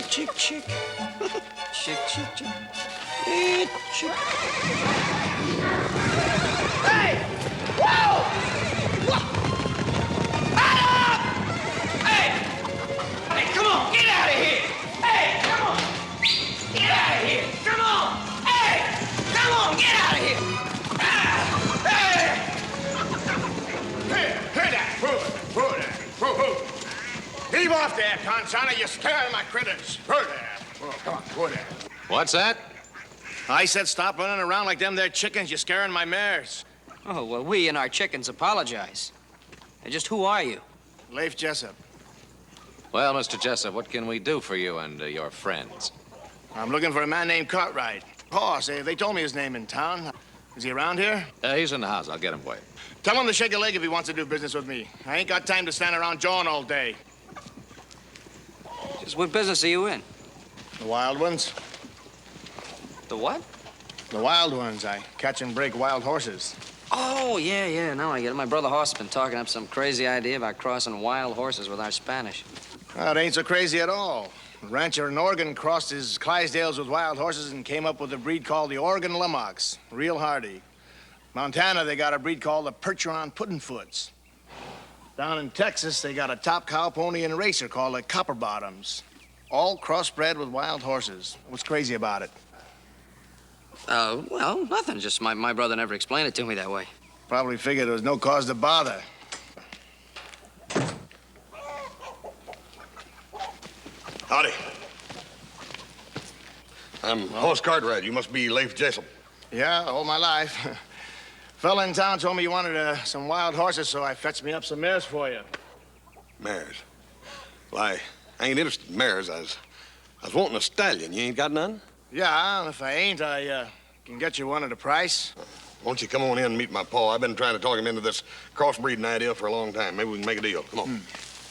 chick, chick, chick. Chick, chick, chick. Chick. Hey! Whoa! Whoa! Hey! Hey, come on, get out of here! Hey, come on! Get out of here! Come on! Hey! Come on, get out of here! Hey! Hey, that! Leave off there, Conchana. You're scaring my critters. Come on, go there. What's that? I said stop running around like them there chickens. You're scaring my mares. Oh, well, we and our chickens apologize. And just who are you? Lafe Jessup. Well, Mr. Jessup, what can we do for you and your friends? I'm looking for a man named Cartwright. Hoss, they told me his name in town. Is he around here? He's in the house. I'll get him for you. Tell him to shake a leg if he wants to do business with me. I ain't got time to stand around jawing all day. Just what business are you in? The wild ones. The what? The wild ones. I catch and break wild horses. Oh, yeah, now I get it. My brother Hoss has been talking up some crazy idea about crossing wild horses with our Spanish. Well, it ain't so crazy at all. A rancher in Oregon crossed his Clydesdales with wild horses and came up with a breed called the Oregon Limocks. Real hardy. Montana, they got a breed called the Percheron Puddingfoots. Down in Texas, they got a top cow pony and racer called the Copper Bottoms. All crossbred with wild horses. What's crazy about it? Well, nothing. Just my brother never explained it to me that way. Probably figured there was no cause to bother. Howdy. I'm Hoss Cartwright. You must be Lafe Jessup. Yeah, all my life. Fella in town told me you wanted some wild horses, so I fetched me up some mares for you. Mares? Well, I ain't interested in mares. I was wanting a stallion. You ain't got none? Yeah, and if I ain't, I can get you one at a price. Won't you come on in and meet my pa? I've been trying to talk him into this crossbreeding idea for a long time. Maybe we can make a deal. Come on.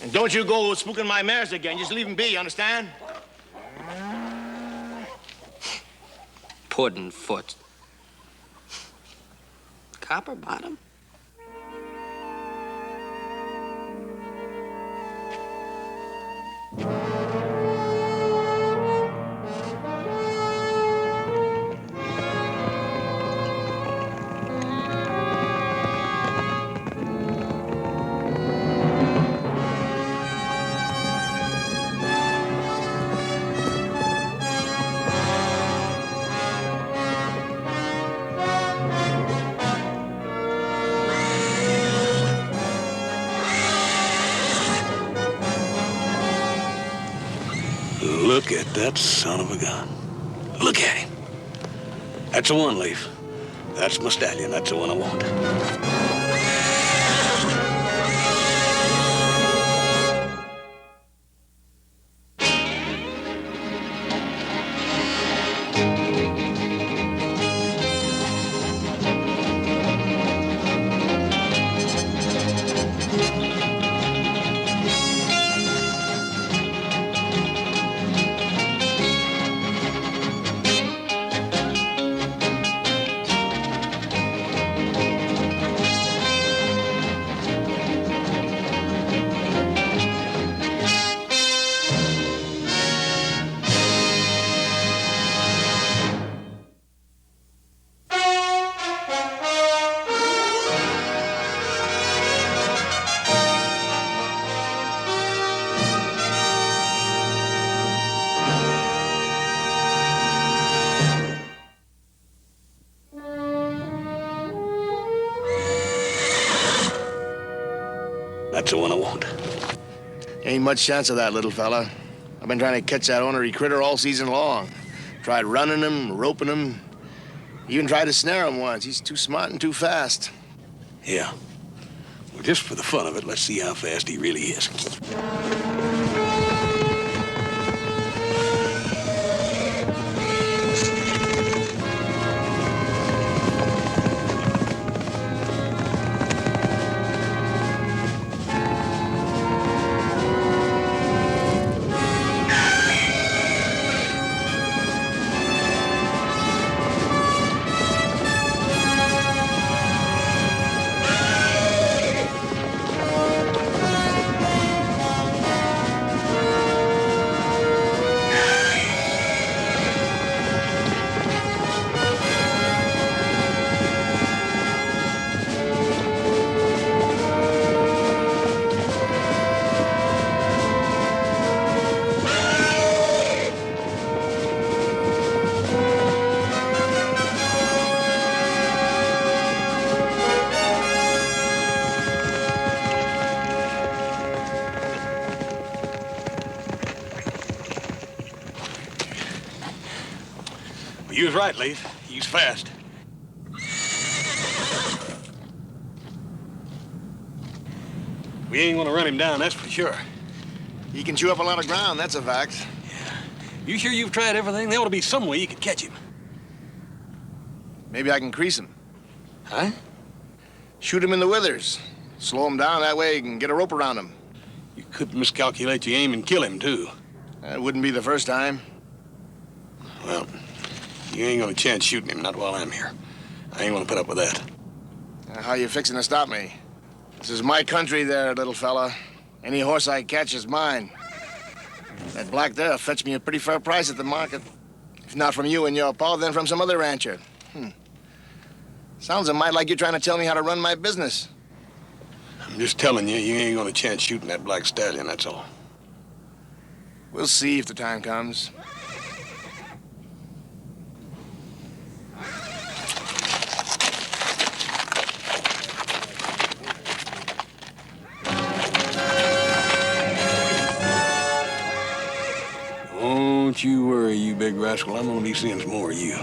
And don't you go spooking my mares again. Just leave them be, you understand? Puddin' foot. Copper bottom? Look at that son of a gun. Look at him. That's the one, Lafe. That's my stallion. That's the one I want. That's the one I want. Ain't much chance of that, little fella. I've been trying to catch that ornery critter all season long. Tried running him, roping him. Even tried to snare him once. He's too smart and too fast. Yeah. Well, just for the fun of it, let's see how fast he really is. You was right, Lafe. He's fast. We ain't gonna run him down, that's for sure. He can chew up a lot of ground, that's a fact. You sure you've tried everything? There ought to be some way you could catch him. Maybe I can crease him. Huh? Shoot him in the withers. Slow him down, that way you can get a rope around him. You could miscalculate your aim and kill him, too. That wouldn't be the first time. Well, you ain't gonna chance shooting him, not while I'm here. I ain't gonna put up with that. How you fixing to stop me? This is my country there, little fella. Any horse I catch is mine. That black there fetched me a pretty fair price at the market. If not from you and your pa, then from some other rancher. Sounds a mite like you're trying to tell me how to run my business. I'm just telling you, you ain't gonna chance shooting that black stallion, that's all. We'll see if the time comes. Don't you worry, you big rascal. I'm gonna be seeing some more of you.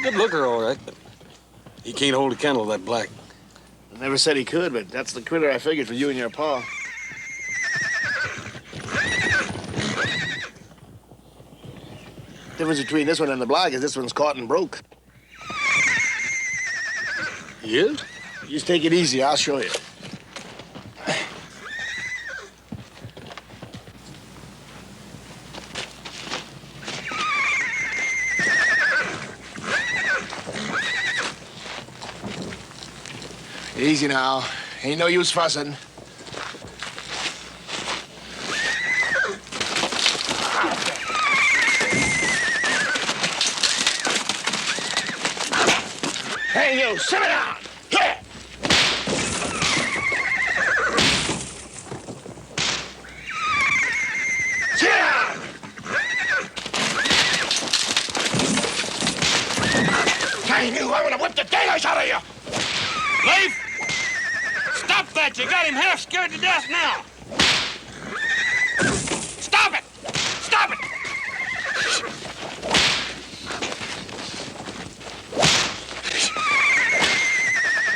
Good looker, all right, but he can't hold a candle to that black. I never said he could, but that's the critter I figured for you and your pa. The difference between this one and the black is this one's caught and broke. He is? You just take it easy, I'll show you. Easy now. Ain't no use fussing. Hey, you, simmer down! Here! Sit down! I knew I would have whipped the daylights out of you! Lafe! Stop that! You got him half scared to death now! Stop it! Stop it!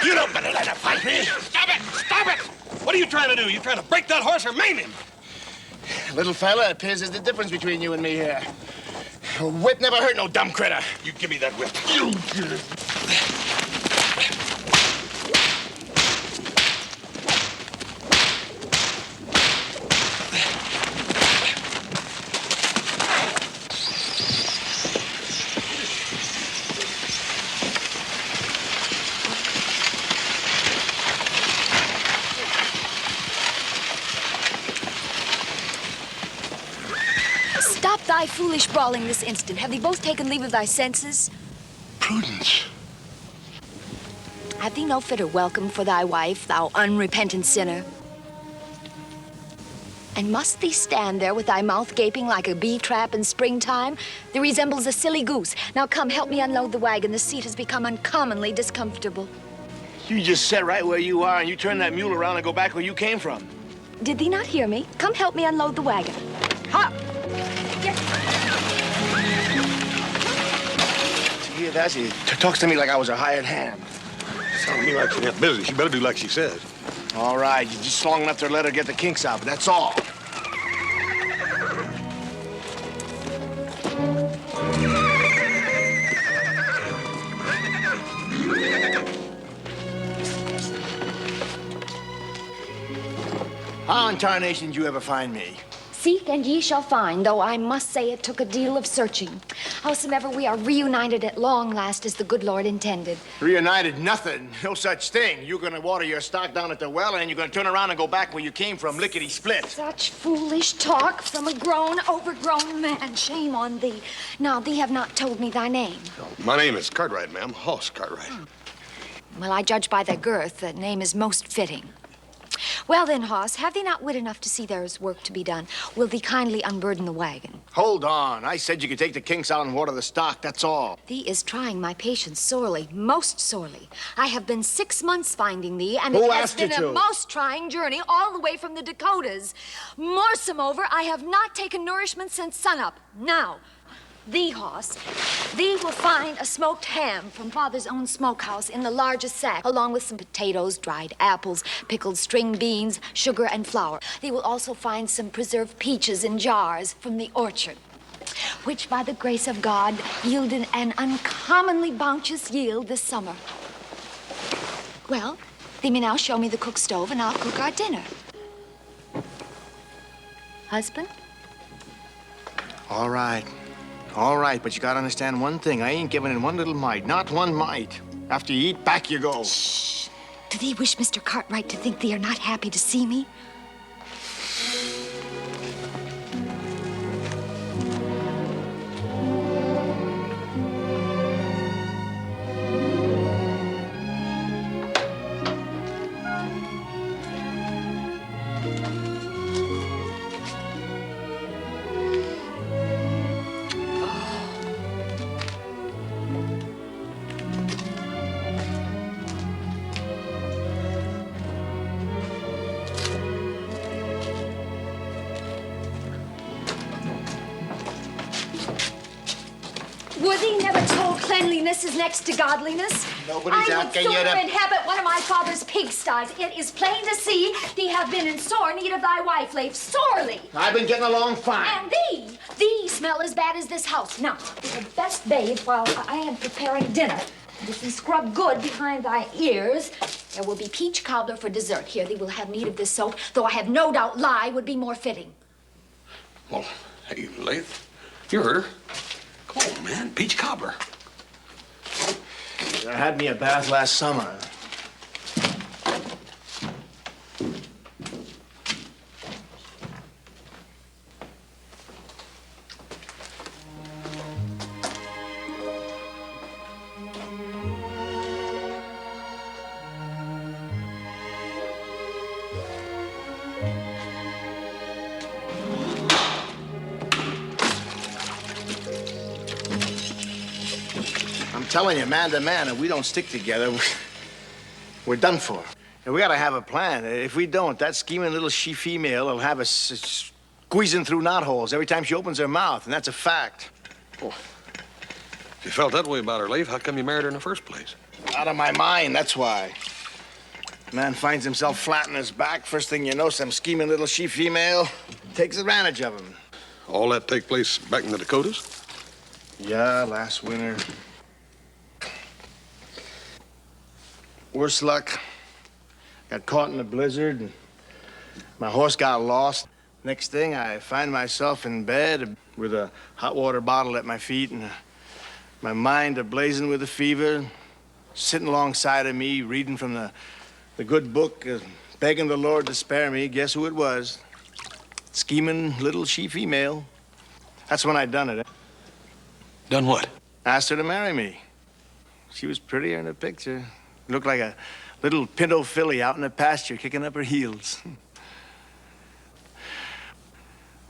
You don't better let her fight me! Stop it! Stop it! What are you trying to do? You trying to break that horse or maim him? Little fella, it appears there's the difference between you and me here. A whip never hurt no dumb critter. You give me that whip. You... Stop thy foolish brawling this instant. Have thee both taken leave of thy senses? Prudence. Have thee no fitter welcome for thy wife, thou unrepentant sinner? And must thee stand there with thy mouth gaping like a bee trap in springtime? Thee resembles a silly goose. Now come, help me unload the wagon. The seat has become uncommonly discomfortable. You just sit right where you are and you turn that mule around and go back where you came from. Did thee not hear me? Come help me unload the wagon. Hop! To hear that, she talks to me like I was a hired hand. Sounds to me like she got business. You better do like she says. All right, you're just long enough to let her get the kinks out, but that's all. How in tarnation did you ever find me? Seek and ye shall find, though I must say it took a deal of searching. Howsoever, we are reunited at long last as the good Lord intended. Reunited? Nothing. No such thing. You're gonna water your stock down at the well, and you're gonna turn around and go back where you came from, lickety-split. Such foolish talk from a grown, overgrown man. Shame on thee. Now, thee have not told me thy name. My name is Cartwright, ma'am. Hoss Cartwright. Well, I judge by their girth. The name is most fitting. Well then, Hoss, have thee not wit enough to see there is work to be done? Will thee kindly unburden the wagon? Hold on. I said you could take the kinks out and water the stock, that's all. Thee is trying my patience sorely, most sorely. I have been 6 months finding thee, and Who it has asked you been a to? most trying journey all the way from the Dakotas. Moresomover, I have not taken nourishment since sunup. Now, thee, Hoss, thee will find a smoked ham from Father's own smokehouse in the largest sack, along with some potatoes, dried apples, pickled string beans, sugar, and flour. Thee will also find some preserved peaches in jars from the orchard, which, by the grace of God, yielded an uncommonly bounteous yield this summer. Well, thee may now show me the cook stove, and I'll cook our dinner. Husband? All right. All right, but you gotta understand one thing. I ain't giving in one little mite, not one mite. After you eat, back you go. Shh. Do thee wish Mr. Cartwright to think thee are not happy to see me? Were thee never told cleanliness is next to godliness? Nobody's asking you I would to... sooner inhabit one of my father's pigsties. It is plain to see thee have been in sore need of thy wife, Lafe, sorely. I've been getting along fine. And thee smell as bad as this house. Now, thee had best bathe while I am preparing dinner. If thee scrub good behind thy ears, there will be peach cobbler for dessert. Here, thee will have need of this soap, though I have no doubt lye would be more fitting. Well, hey, Lafe, you heard her. Come on, man, peach cobbler. I had me a bath last summer. I'm telling you, man to man, if we don't stick together, we're done for. And we gotta have a plan. If we don't, that scheming little she-female will have us squeezing through knotholes every time she opens her mouth, and that's a fact. Oh. If you felt that way about her, Lafe, how come you married her in the first place? Out of my mind, that's why. Man finds himself flat on his back. First thing you know, some scheming little she-female takes advantage of him. All that take place back in the Dakotas? Yeah, last winter. Worse luck. Got caught in a blizzard, and my horse got lost. Next thing, I find myself in bed with a hot water bottle at my feet and my mind ablazing with a fever, sitting alongside of me, reading from the good book, begging the Lord to spare me. Guess who it was? Scheming little she-female. That's when I done it. Done what? Asked her to marry me. She was prettier in the picture. Looked like a little pinto filly out in the pasture, kicking up her heels.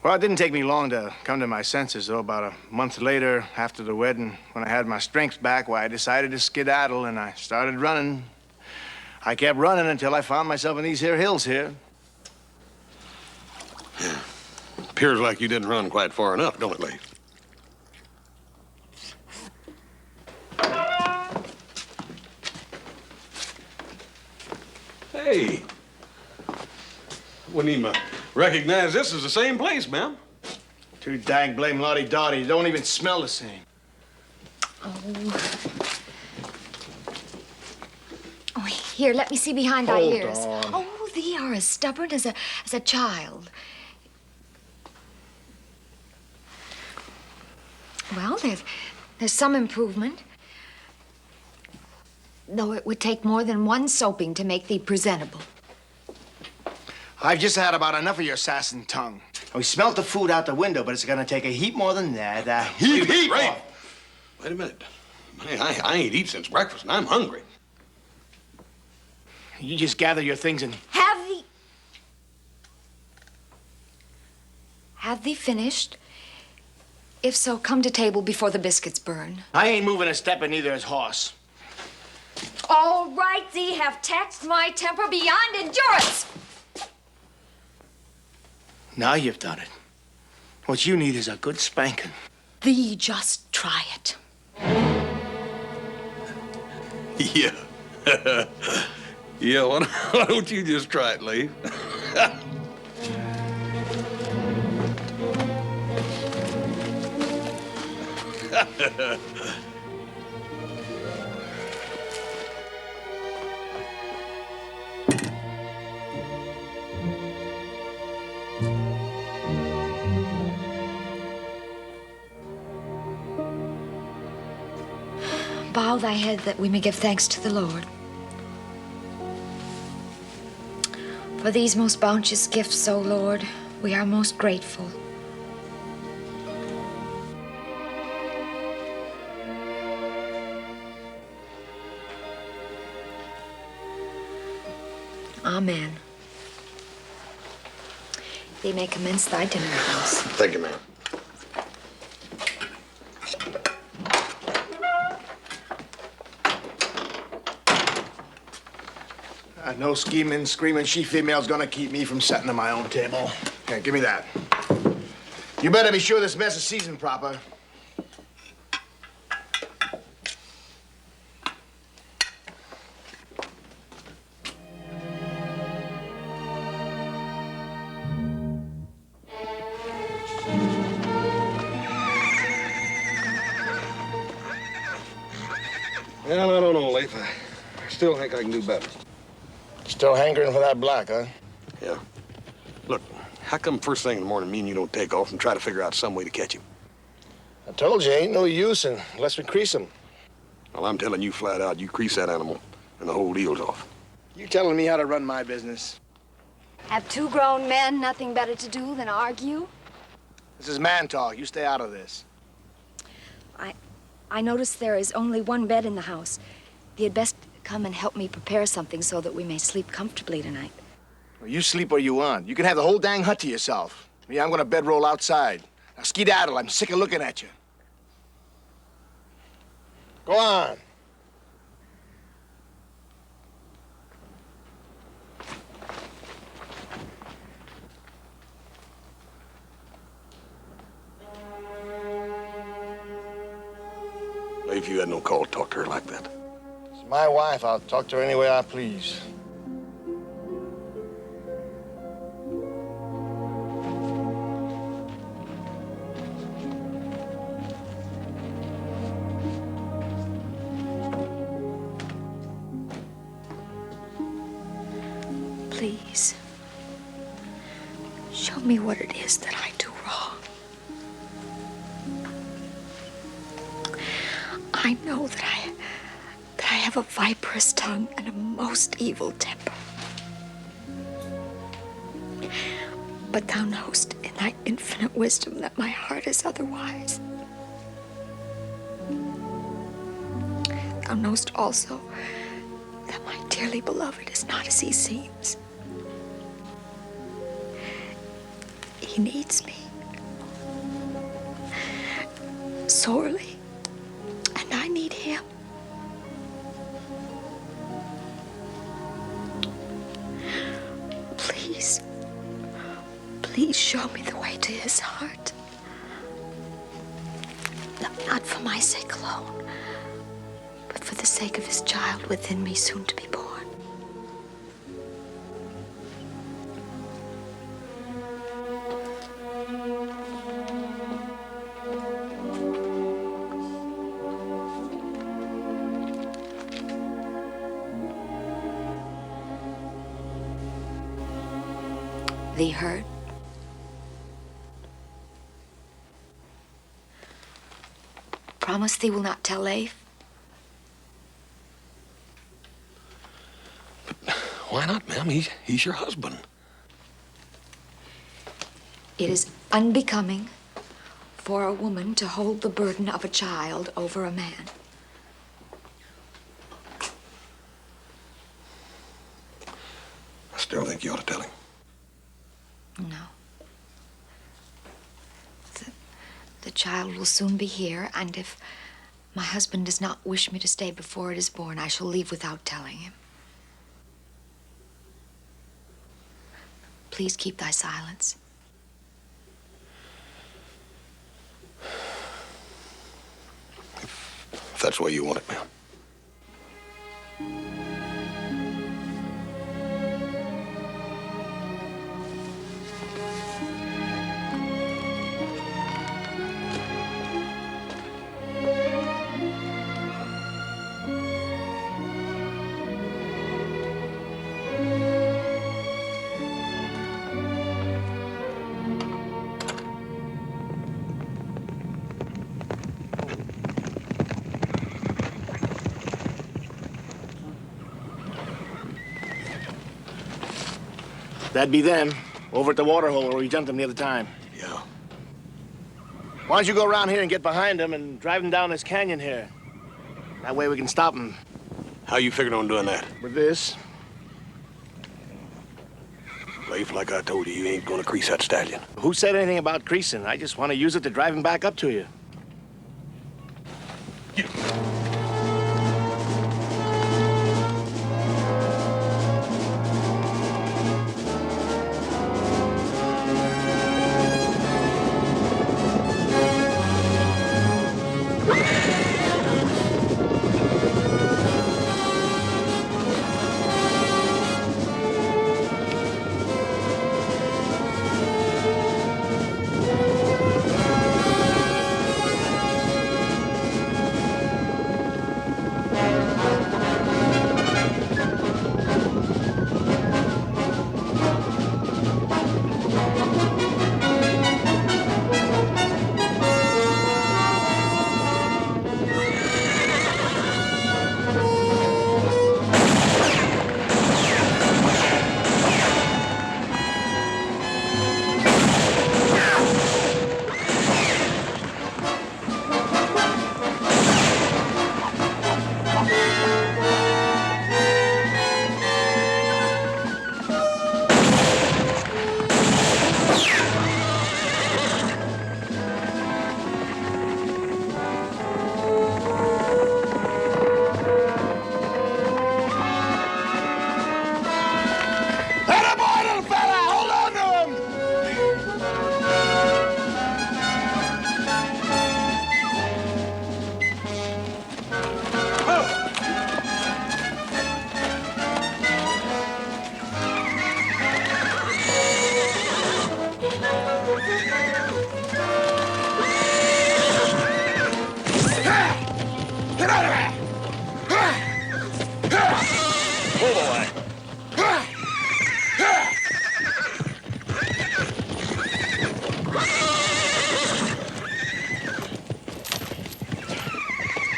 Well, it didn't take me long to come to my senses, though. About a month later, after the wedding, when I had my strength back, why, I decided to skedaddle, and I started running. I kept running until I found myself in these here hills here. Yeah. Appears like you didn't run quite far enough, don't it, Lafe? Hey. Wouldn't even recognize this as the same place, ma'am. Too dang blame lottie-dottie. Don't even smell the same. Oh, here, let me see behind thy Hold ears. on. Oh, thee are as stubborn as a child. Well, there's some improvement. Though it would take more than one soaping to make thee presentable. I've just had about enough of your sass and tongue. We smelt the food out the window, but it's gonna take a heap more than that. A heap Ray. more. Wait a minute. I ain't eaten since breakfast, and I'm hungry. You just gather your things and... Have thee finished? If so, come to table before the biscuits burn. I ain't moving a step, and neither is Hoss. All right, thee have taxed my temper beyond endurance. Now you've done it. What you need is a good spanking. Thee just try it. Yeah. Yeah, why don't you just try it, Lafe? Bow thy head that we may give thanks to the Lord. For these most bounteous gifts, O Lord, we are most grateful. Amen. Thee may commence thy dinner, Hoss. Thank you, ma'am. No scheming, screaming she-female's gonna keep me from setting at my own table. Here, give me that. You better be sure this mess is seasoned proper. Well, I don't know, Lafe. I still think I can do better. Still hankering for that black, huh? Yeah. Look, how come first thing in the morning me and you don't take off and try to figure out some way to catch him? I told you, ain't no use unless we crease him. Well, I'm telling you flat out, you crease that animal and the whole deal's off. You telling me how to run my business? Have two grown men nothing better to do than argue? This is man talk. You stay out of this. I noticed there is only one bed in the house. Thee had best come and help me prepare something so that we may sleep comfortably tonight. Well, you sleep where you want. You can have the whole dang hut to yourself. Me, I'm gonna bedroll outside. Now skedaddle. I'm sick of looking at you. Go on. Lafe, you had no call to talk to her like that. It's my wife. I'll talk to her any way I please. Please, show me what it is that I do wrong. I know that I have a viperous tongue and a most evil temper. But thou knowest in thy infinite wisdom that my heart is otherwise. Thou knowest also that my dearly beloved is not as he seems. He needs me sorely, and I need him. Please, please show me the way to his heart. Not for my sake alone, but for the sake of his child within me, soon to be born. Thee heard? Promise thee will not tell Lafe? But why not, ma'am? He's your husband. It is unbecoming for a woman to hold the burden of a child over a man. think you ought to tell him? No. The child will soon be here, and if my husband does not wish me to stay before it is born, I shall leave without telling him. Please keep thy silence. If that's the way you want it, ma'am. That'd be them, over at the water hole where we jumped them the other time. Yeah. Why don't you go around here and get behind them and drive them down this canyon here? That way we can stop them How you figuring on doing that? with this. Lafe, like I told you, you ain't gonna crease that stallion. Who said anything about creasing? I just want to use it to drive him back up to you.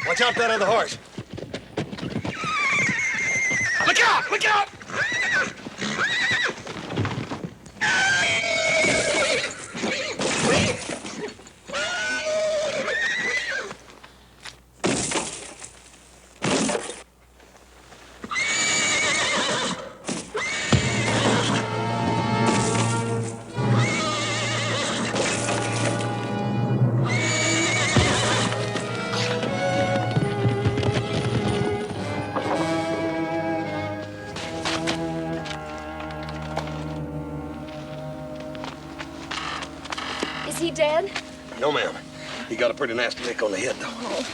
Watch out for that other horse. Look out! Look out! Is he dead? No, ma'am. He got a pretty nasty nick on the head, though. Oh.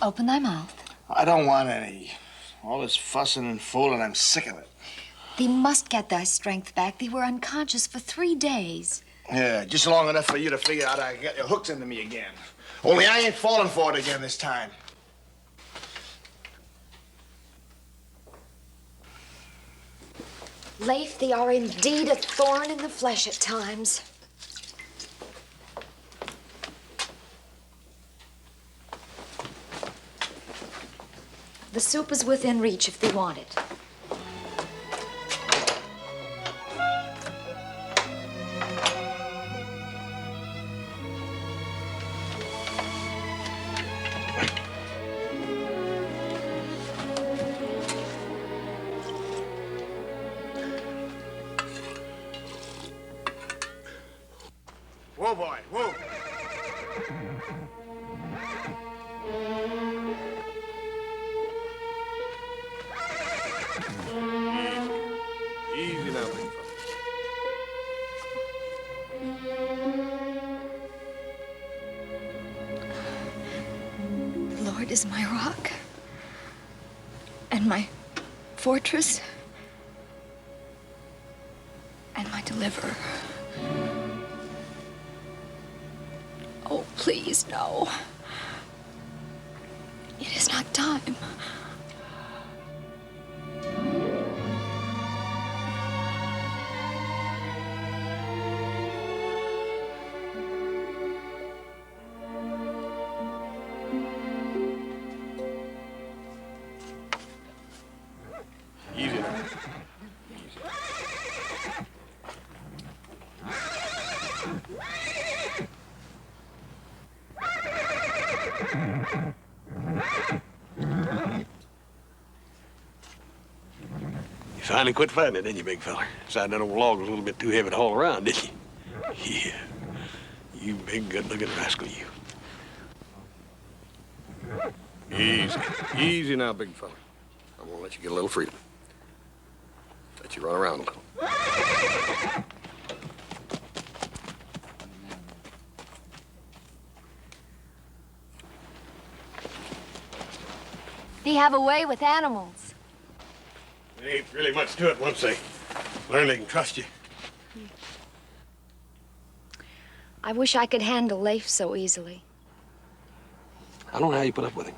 Open thy mouth. I don't want any. All this fussing and fooling, I'm sick of it. Thee must get thy strength back. Thee were unconscious for 3 days. Yeah, just long enough for you to figure out I can get your hooks into me again. Only I ain't falling for it again this time. Lafe, thee are indeed a thorn in the flesh at times. The soup is within reach if thee want it. Easy now, big The Lord is my rock and my fortress and my deliverer. Oh, please, no. It is not time. Easy now. You finally quit fighting it, didn't you, big fella? Decided that old log was a little bit too heavy to haul around, didn't you? Yeah. You big, good-looking rascal, you. Easy. Easy now, big fella. I'm gonna let you get a little freedom. Let you run around a little. They have a way with animals. There ain't really much to it once they learn they can trust you. I wish I could handle Lafe so easily. I don't know how you put up with him.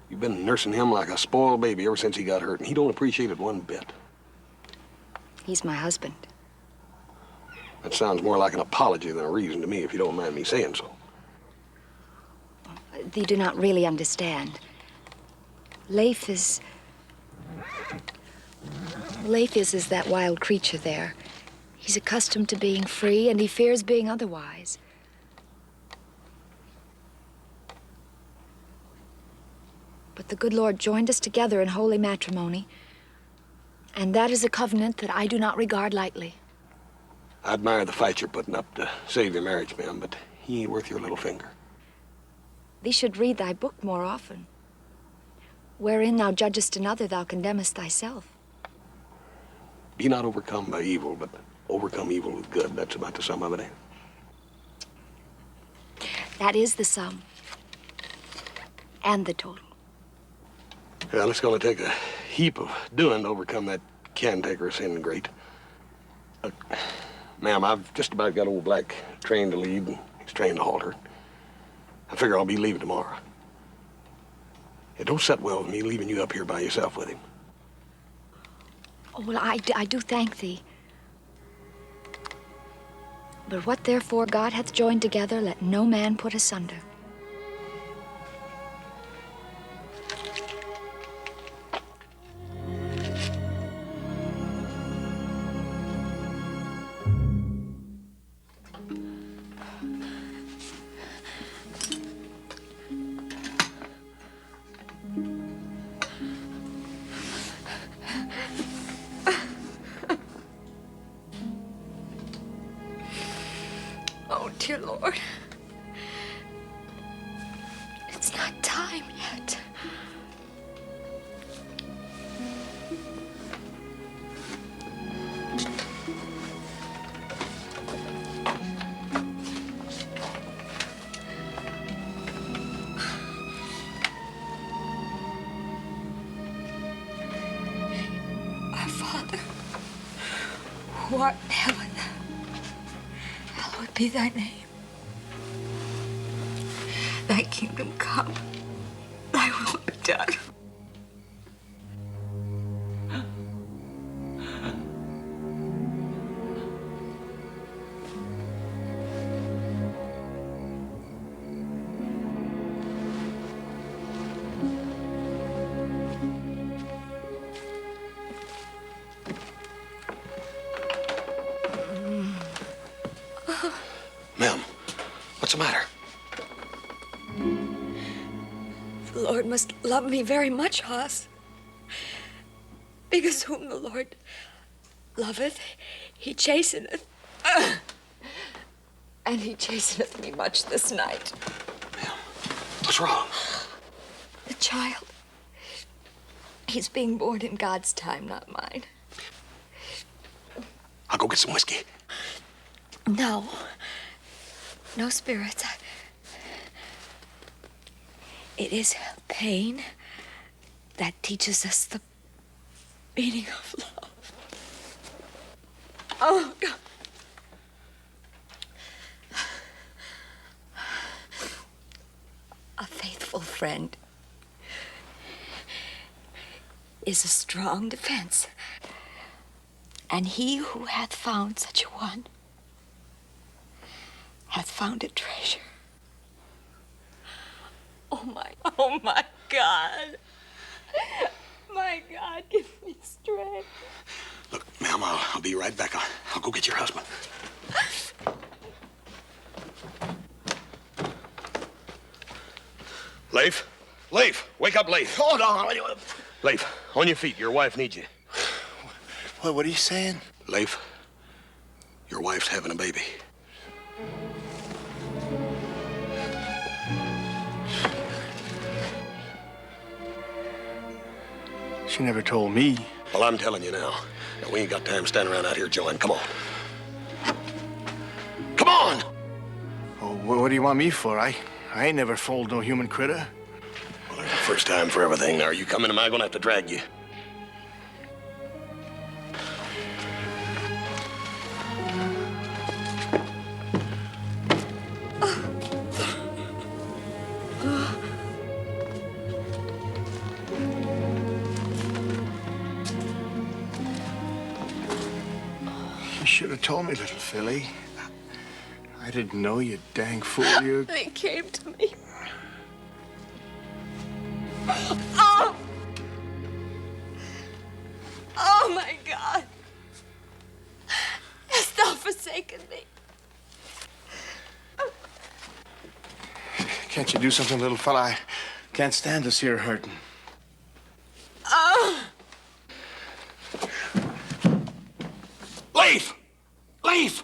You've been nursing him like a spoiled baby ever since he got hurt, and he don't appreciate it one bit. He's my husband. That sounds more like an apology than a reason to me, if you don't mind me saying so. They do not really understand. Lafe is that wild creature there. He's accustomed to being free, and he fears being otherwise. But the good Lord joined us together in holy matrimony, and that is a covenant that I do not regard lightly. I admire the fight you're putting up to save your marriage, ma'am, but he ain't worth your little finger. Thee should read thy book more often. Wherein thou judgest another, thou condemnest thyself. Be not overcome by evil, but overcome evil with good. That's about the sum of it, eh? That is the sum. And the total. Well, it's gonna take a heap of doing to overcome that cantankerous sin great. Ma'am, I've just about got old Black trained to lead, and he's trained to halter. I figure I'll be leaving tomorrow. It don't set well with me leaving you up here by yourself with him. Oh, well, I do thank thee. But what therefore God hath joined together, let no man put asunder. Oh, dear Lord. It's not time yet. Our Father, who art in heaven, hallowed be thy name. Thy kingdom come, thy will be done. Ma'am, what's the matter? The Lord must love me very much, Hoss. Because whom the Lord loveth, he chasteneth. And he chasteneth me much this night. What's wrong? The child. He's being born in God's time, not mine. I'll go get some whiskey. No. No spirits. It is pain that teaches us the meaning of love. Oh, God. A faithful friend is a strong defense. And he who hath found such a one hath found a treasure. Oh, my God. My God, give me strength. Look, ma'am, I'll be right back. I'll go get your husband. Lafe? Lafe, wake up, Lafe. Hold on. Lafe, on your feet. Your wife needs you. What are you saying? Lafe, your wife's having a baby. She never told me. Well, I'm telling you now. Now, we ain't got time standing around out here jawing. Come on. Come on! Oh, what do you want me for? I ain't never fooled no human critter. Well, there's a first time for everything. Now, are you coming? Am I gonna have to drag you? You should have told me, little filly. I didn't know, you dang fool, you. They came to me. Oh! Oh, my God. Hast thou forsaken me? Can't you do something, little fella? I can't stand to see her hurting. Oh! Lafe! Lafe!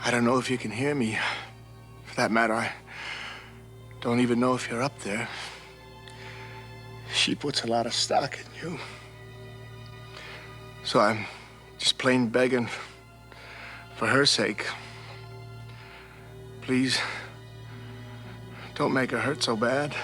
I don't know if you can hear me. For that matter, I don't even know if you're up there. She puts a lot of stock in you. So I'm just plain begging for her sake. Please, don't make her hurt so bad.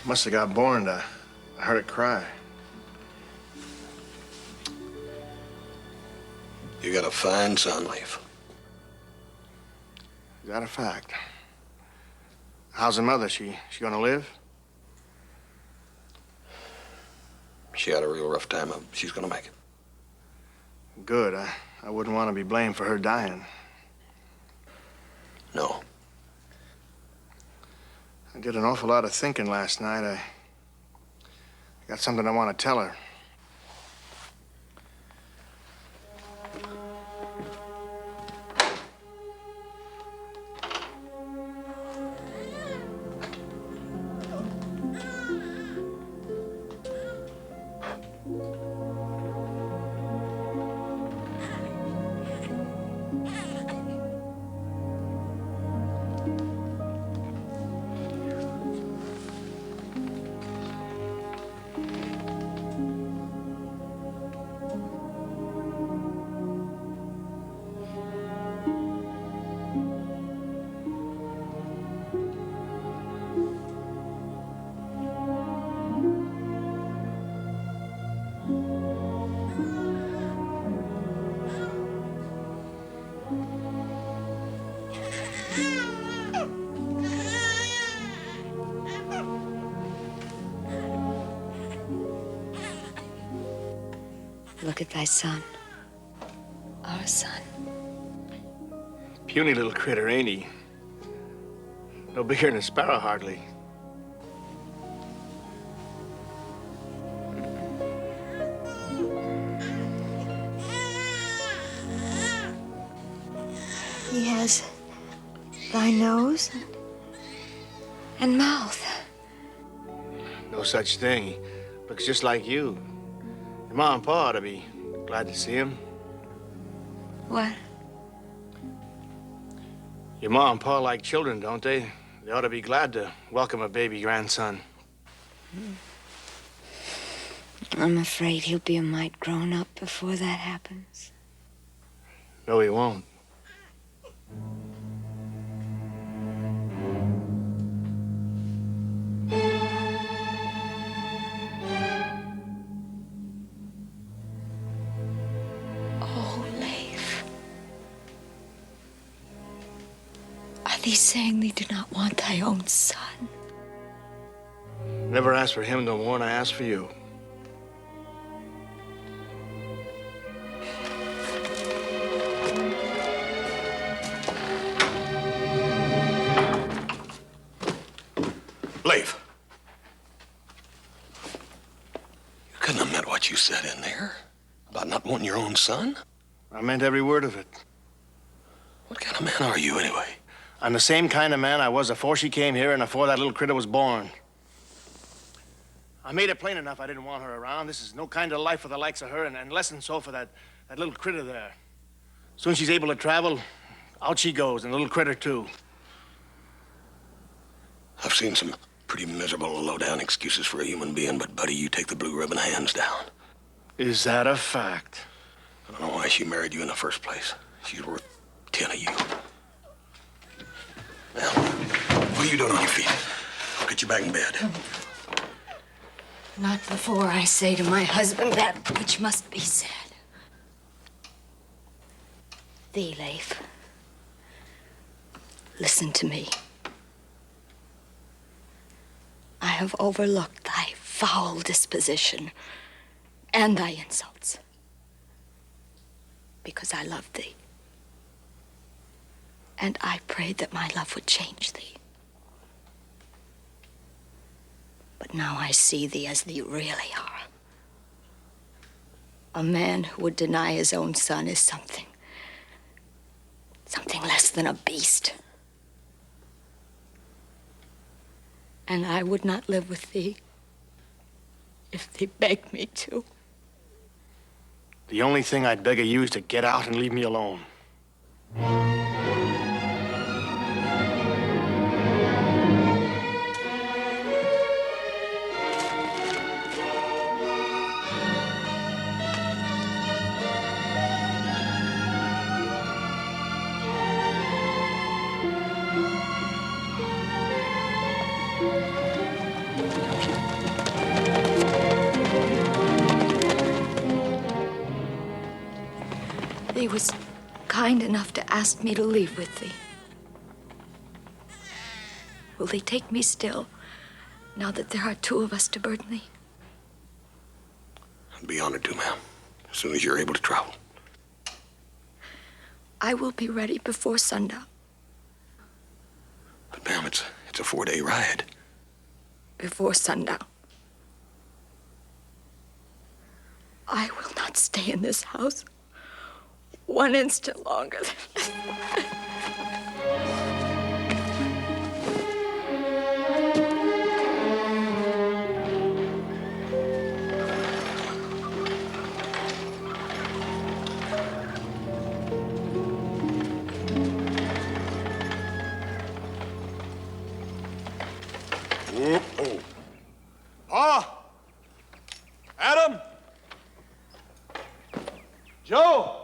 Must have got born. I heard it cry. You got a fine son, Lafe. Is that a fact? How's the mother? She gonna live? She had a real rough time. She's gonna make it. Good. I wouldn't want to be blamed for her dying. No. I did an awful lot of thinking last night. I got something I want to tell her. Look at thy son. Our son. Puny little critter, ain't he? No bigger than a sparrow, hardly. He has thy nose and mouth. No such thing. He looks just like you. Your mom and pa ought to be glad to see him. What? Your mom and pa like children, don't they? They ought to be glad to welcome a baby grandson. I'm afraid he'll be a mite grown up before that happens. No, he won't. Oh, Lafe. Are thee saying thee do not want thy own son? Never asked for him no more than I asked for you. Lafe. You couldn't have meant what you said in there about not wanting your own son. I meant every word of it. What kind of man are you, anyway? I'm the same kind of man I was before she came here and before that little critter was born. I made it plain enough I didn't want her around. This is no kind of life for the likes of her, and less than so for that little critter there. Soon as she's able to travel, out she goes, and the little critter, too. I've seen some pretty miserable, low-down excuses for a human being, but, buddy, you take the blue ribbon hands down. Is that a fact? I don't know why she married you in the first place. She's worth 10 of you. Now, what are you doing on your feet? I'll get you back in bed. Not before I say to my husband that which must be said. Thee, Lafe, listen to me. I have overlooked thy foul disposition and thy insults because I love thee. And I prayed that my love would change thee. But now I see thee as thee really are. A man who would deny his own son is something less than a beast. And I would not live with thee if thee begged me to. The only thing I'd beg of you is to get out and leave me alone. Thee was kind enough to ask me to leave with thee. Will thee take me still, now that there are two of us to burden thee? I'd be honored to, ma'am, as soon as you're able to travel. I will be ready before sundown. But, ma'am, it's a 4-day ride. Before sundown. I will not stay in this house one instant longer. Pa! Adam! Joe!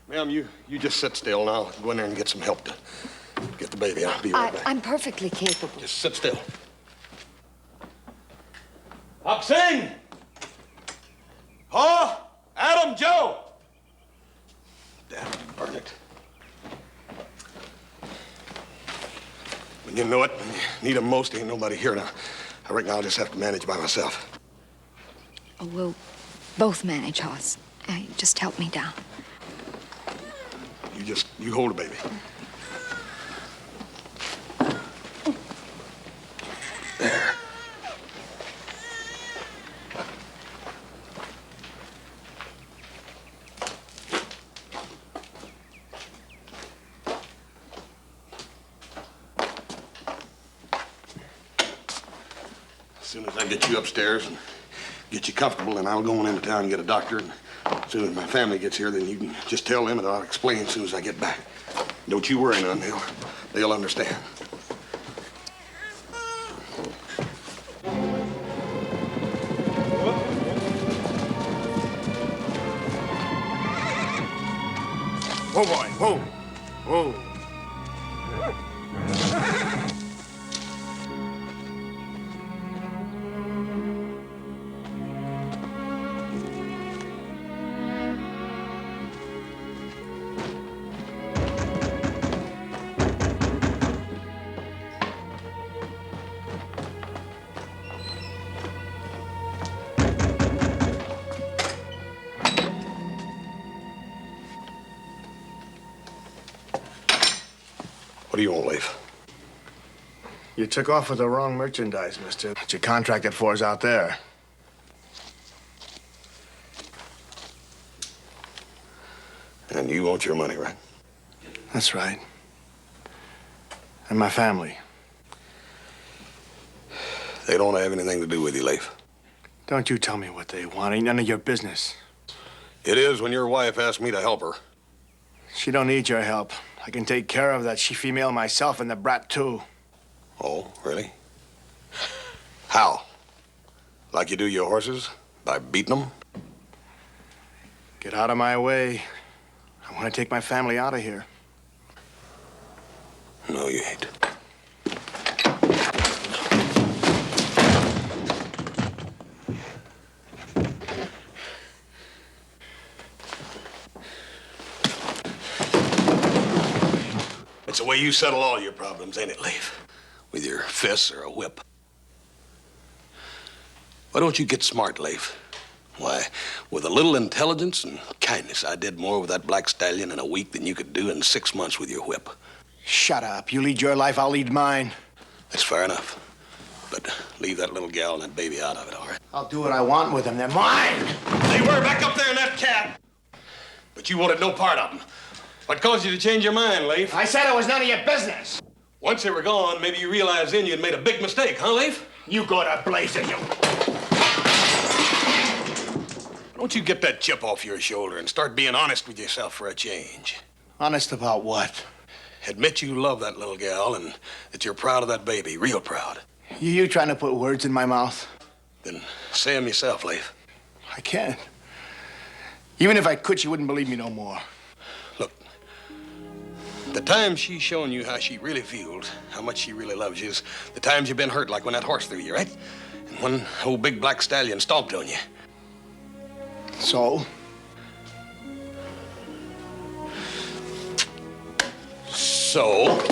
Ma'am, you just sit still, and I'll go in there and get some help to get the baby. I'll be right back. I'm perfectly capable. Just sit still. Sing! Pa! Adam! Joe! Damn, burn it. When you know it, when you need them most, ain't nobody here now. I reckon I'll just have to manage by myself. Oh, both manage, Hoss. Just help me down. You hold it, baby. There. As soon as I get you upstairs and get you comfortable, and I'll go on into town and get a doctor. And as soon as my family gets here, then you can just tell them, and I'll explain as soon as I get back. Don't you worry none. They'll understand. Whoa, boy, whoa, whoa. What do you want, Lafe? You took off with the wrong merchandise, mister. What you contracted for is out there. And you want your money, right? That's right. And my family. They don't have anything to do with you, Lafe. Don't you tell me what they want. Ain't none of your business. It is when your wife asked me to help her. She don't need your help. I can take care of that she-female myself and the brat, too. Oh, really? How? Like you do your horses? By beating them? Get out of my way. I want to take my family out of here. No, you ain't. It's the way you settle all your problems, ain't it, Lafe? With your fists or a whip. Why don't you get smart, Lafe? Why, with a little intelligence and kindness, I did more with that black stallion in a week than you could do in 6 months with your whip. Shut up. You lead your life, I'll lead mine. That's fair enough. But leave that little gal and that baby out of it, all right? I'll do what I want with them. They're mine. They were back up there in that cab. But you wanted no part of them. What caused you to change your mind, Lafe? I said it was none of your business. Once they were gone, maybe you realized then you'd made a big mistake, huh, Lafe? You go to blazing, you. Don't you get that chip off your shoulder and start being honest with yourself for a change. Honest about what? Admit you love that little gal and that you're proud of that baby, real proud. You trying to put words in my mouth? Then say them yourself, Lafe. I can't. Even if I could, she wouldn't believe me no more. Look, the times she's shown you how she really feels, how much she really loves you, is the times you've been hurt, like when that horse threw you, right? And when old big black stallion stomped on you. So? So?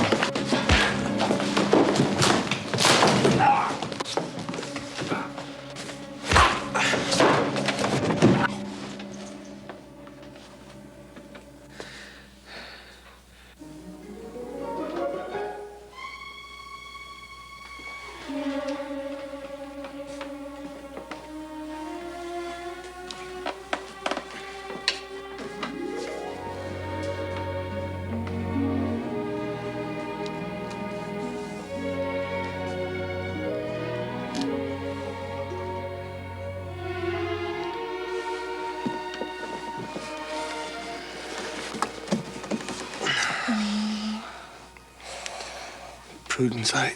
Prudence, I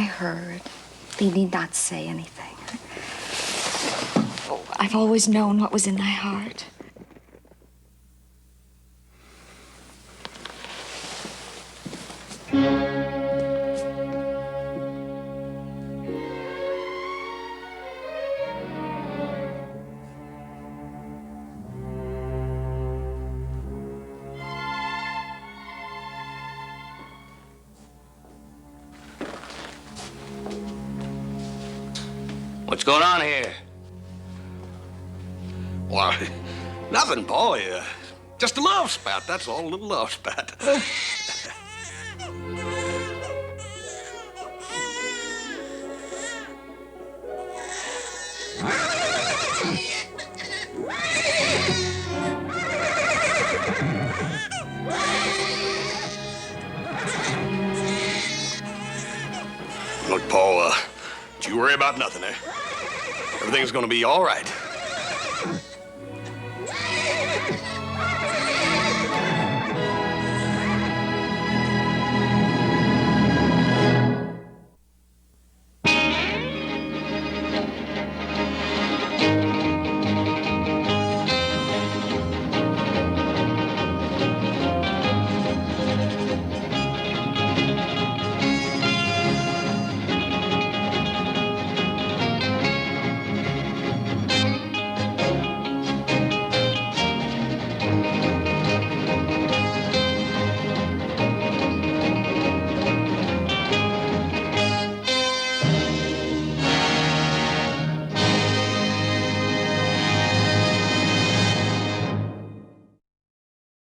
heard. Thee need not say anything. Oh, I've always known what was in thy heart. What's going on here? Why, nothing, Paul. Just a love spat, that's all, a little love spat. Look, Paul, don't you worry about nothing, eh? Everything's gonna be all right.